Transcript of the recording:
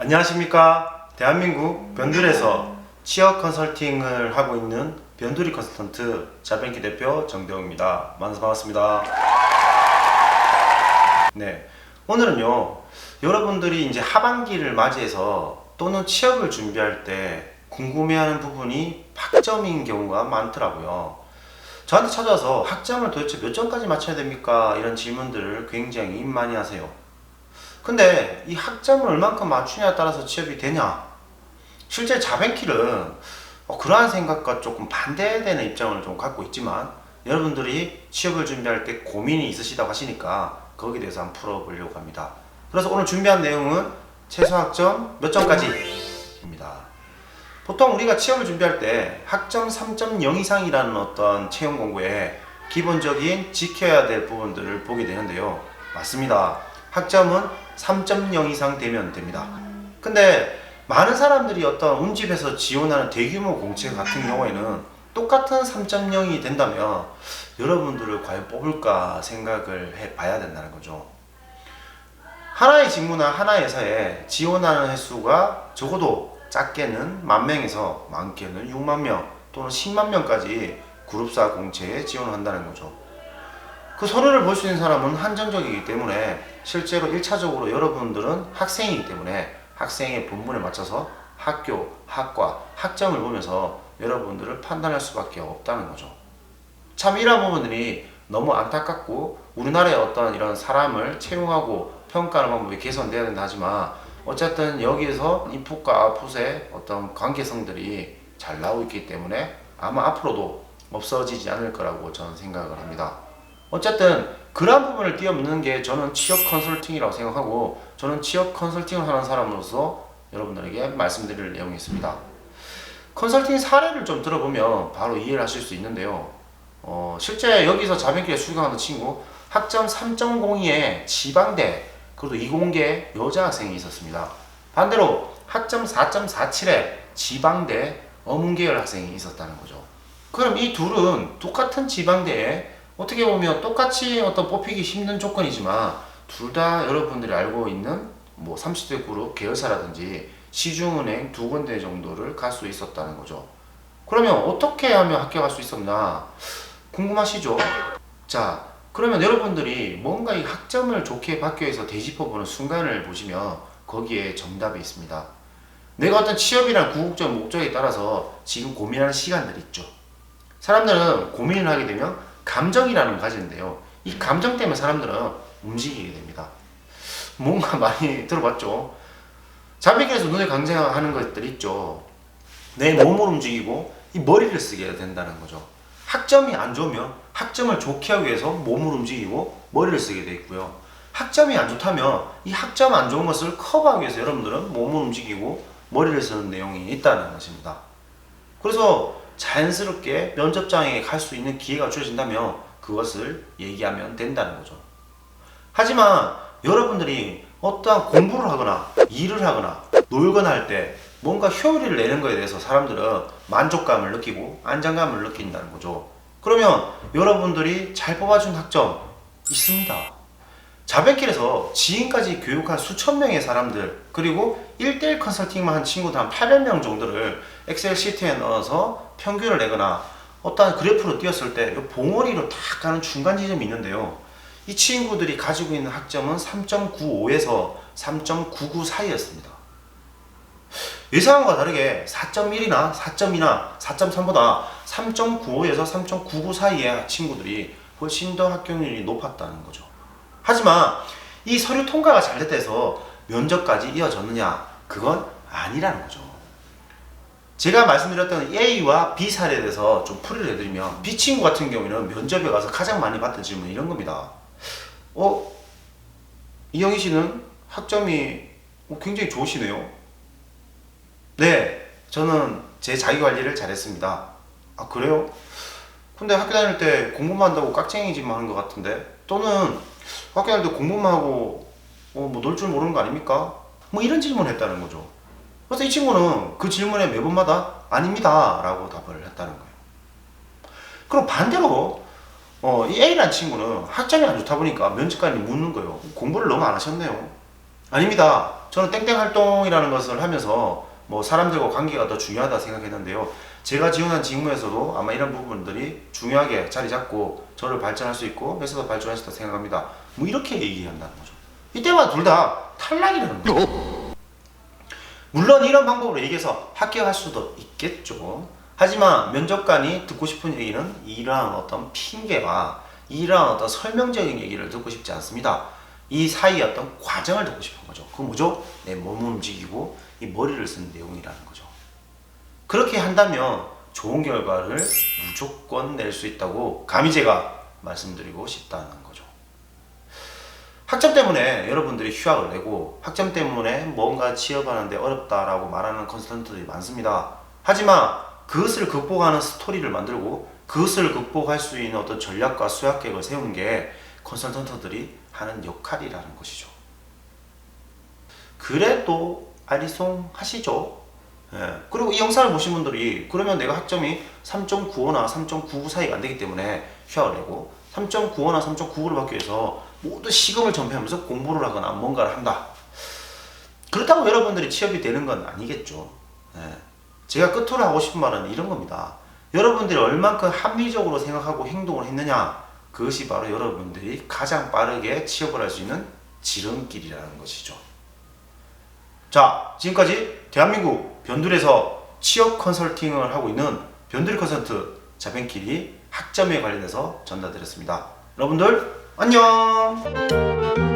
안녕하십니까. 대한민국 변둘에서 취업 컨설팅을 하고 있는 변두리 컨설턴트 자벤키 대표 정대웅입니다. 만나서 반갑습니다. 네, 오늘은요, 여러분들이 이제 하반기를 맞이해서 또는 취업을 준비할 때 궁금해하는 부분이 학점인 경우가 많더라고요. 저한테 찾아와서 학점을 도대체 몇 점까지 맞춰야 됩니까? 이런 질문들을 굉장히 많이 하세요. 근데 이 학점을 얼만큼 맞추냐에 따라서 취업이 되냐? 실제 자벤킬은 그러한 생각과 조금 반대되는 입장을 좀 갖고 있지만, 여러분들이 취업을 준비할 때 고민이 있으시다고 하시니까 거기에 대해서 한번 풀어보려고 합니다. 그래서 오늘 준비한 내용은 최소 학점 몇 점까지 입니다. 보통 우리가 취업을 준비할 때 학점 3.0 이상이라는 어떤 채용 공고에 기본적인 지켜야 될 부분들을 보게 되는데요. 맞습니다. 학점은 3.0 이상 되면 됩니다. 근데 많은 사람들이 어떤 운집에서 지원하는 대규모 공채 같은 경우에는 똑같은 3.0이 된다면 여러분들을 과연 뽑을까 생각을 해봐야 된다는 거죠. 하나의 직무나 하나의 회사에 지원하는 횟수가 적어도 작게는 10,000명에서 많게는 6만 명 또는 10만 명까지 그룹사 공채에 지원을 한다는 거죠. 그 서류를 볼 수 있는 사람은 한정적이기 때문에 실제로 1차적으로 여러분들은 학생이기 때문에 학생의 본분에 맞춰서 학교, 학과, 학점을 보면서 여러분들을 판단할 수밖에 없다는 거죠. 참 이런 부분들이 너무 안타깝고 우리나라의 어떤 이런 사람을 채용하고 평가하는 방법이 개선돼야 된다 하지만 어쨌든 여기에서 인풋과 아웃풋의 어떤 관계성들이 잘 나오고 있기 때문에 아마 앞으로도 없어지지 않을 거라고 저는 생각을 합니다. 어쨌든 그런 부분을 뛰어넘는 게 저는 취업 컨설팅이라고 생각하고, 저는 취업 컨설팅을 하는 사람으로서 여러분들에게 말씀드릴 내용이 있습니다. 컨설팅 사례를 좀 들어보면 바로 이해를 하실 수 있는데요. 실제 여기서 자벤킬에 출강하는 친구 학점 3.02에 지방대 그리고 이공계 여자 학생이 있었습니다. 반대로 학점 4.47에 지방대 어문계열 학생이 있었다는 거죠. 그럼 이 둘은 똑같은 지방대에 어떻게 보면 똑같이 어떤 뽑히기 힘든 조건이지만 둘 다 여러분들이 알고 있는 30대 그룹 계열사라든지 시중은행 2군데 정도를 갈 수 있었다는 거죠. 그러면 어떻게 하면 합격할 수 있었나 궁금하시죠? 자, 그러면 여러분들이 뭔가 이 학점을 좋게 받기 위해서 되짚어보는 순간을 보시면 거기에 정답이 있습니다. 내가 어떤 취업이란 궁극적 목적에 따라서 지금 고민하는 시간들이 있죠. 사람들은 고민을 하게 되면 감정이라는 걸 가지는데요. 이 감정 때문에 사람들은 움직이게 됩니다. 뭔가 많이 들어봤죠? 자베킬에서 눈에 강조하는 것들이 있죠. 내 몸을 움직이고 이 머리를 쓰게 된다는 거죠. 학점이 안 좋으면 학점을 좋게 하기 위해서 몸을 움직이고 머리를 쓰게 돼 있고요. 학점이 안 좋다면 이 학점 안 좋은 것을 커버하기 위해서 여러분들은 몸을 움직이고 머리를 쓰는 내용이 있다는 것입니다. 그래서 자연스럽게 면접장에 갈 수 있는 기회가 주어진다면 그것을 얘기하면 된다는 거죠. 하지만 여러분들이 어떠한 공부를 하거나 일을 하거나 놀거나 할 때 뭔가 효율을 내는 것에 대해서 사람들은 만족감을 느끼고 안정감을 느낀다는 거죠. 그러면 여러분들이 잘 뽑아준 학점 있습니다. 자벤킬에서 지금까지 교육한 수천 명의 사람들, 그리고 1대1 컨설팅만 한 친구들 한 800명 정도를 엑셀 시트에 넣어서 평균을 내거나 어떤 그래프로 띄었을 때 봉어리로 딱 가는 중간 지점이 있는데요. 이 친구들이 가지고 있는 학점은 3.95에서 3.99 사이였습니다. 예상과 다르게 4.1이나 4.2나 4.3보다 3.95에서 3.99 사이의 친구들이 훨씬 더 합격률이 높았다는 거죠. 하지만 이 서류 통과가 잘 됐다 해서 면접까지 이어졌느냐? 그건 아니라는 거죠. 제가 말씀드렸던 A와 B 사례에 대해서 좀 풀이를 해드리면, B 친구 같은 경우에는 면접에 가서 가장 많이 받던 질문이 이런 겁니다. 이영희 씨는 학점이 굉장히 좋으시네요. 네, 저는 제 자기관리를 잘했습니다. 아, 그래요? 근데 학교 다닐 때 공부만 한다고 깍쟁이짓만 하는 것 같은데, 또는 학교 다닐 때 공부만 하고 놀 줄 모르는 거 아닙니까? 이런 질문을 했다는 거죠. 그래서 이 친구는 그 질문에 매번마다 아닙니다 라고 답을 했다는 거예요. 그럼 반대로 이 A라는 친구는 학점이 안 좋다 보니까 면접관이 묻는 거예요. 공부를 너무 안 하셨네요. 아닙니다. 저는 땡땡 활동이라는 것을 하면서 뭐 사람들과 관계가 더 중요하다 생각했는데요. 제가 지원한 직무에서도 아마 이런 부분들이 중요하게 자리 잡고 저를 발전할 수 있고 회사도 발전할 수 있다고 생각합니다. 뭐 이렇게 얘기한다는 거죠. 이때마다 둘 다 탈락이라는 거죠. 물론 이런 방법으로 얘기해서 합격할 수도 있겠죠. 하지만 면접관이 듣고 싶은 얘기는 이러한 어떤 핑계와 이러한 어떤 설명적인 얘기를 듣고 싶지 않습니다. 이 사이의 어떤 과정을 듣고 싶은 거죠. 그건 뭐죠? 내 몸을 움직이고 이 머리를 쓰는 내용이라는 거죠. 그렇게 한다면 좋은 결과를 무조건 낼 수 있다고 감히 제가 말씀드리고 싶다는 거죠. 학점 때문에 여러분들이 휴학을 내고 학점 때문에 뭔가 취업하는데 어렵다라고 말하는 컨설턴트들이 많습니다. 하지만 그것을 극복하는 스토리를 만들고 그것을 극복할 수 있는 어떤 전략과 수학 계획을 세우는 게 컨설턴트들이 하는 역할이라는 것이죠. 그래도 아리송 하시죠. 예. 그리고 이 영상을 보신 분들이 그러면 내가 학점이 3.95나 3.99 사이가 안 되기 때문에 휴학을 내고 3.95나 3.99를 받기 위해서 모두 시금을 전폐하면서 공부를 하거나 뭔가를 한다. 그렇다고 여러분들이 취업이 되는 건 아니겠죠. 예. 제가 끝으로 하고 싶은 말은 이런 겁니다. 여러분들이 얼만큼 합리적으로 생각하고 행동을 했느냐, 그것이 바로 여러분들이 가장 빠르게 취업을 할 수 있는 지름길이라는 것이죠. 자, 지금까지 대한민국 변두리에서 취업 컨설팅을 하고 있는 변두리 컨설턴트 자변길이 학점에 관련해서 전달드렸습니다. 여러분들 안녕.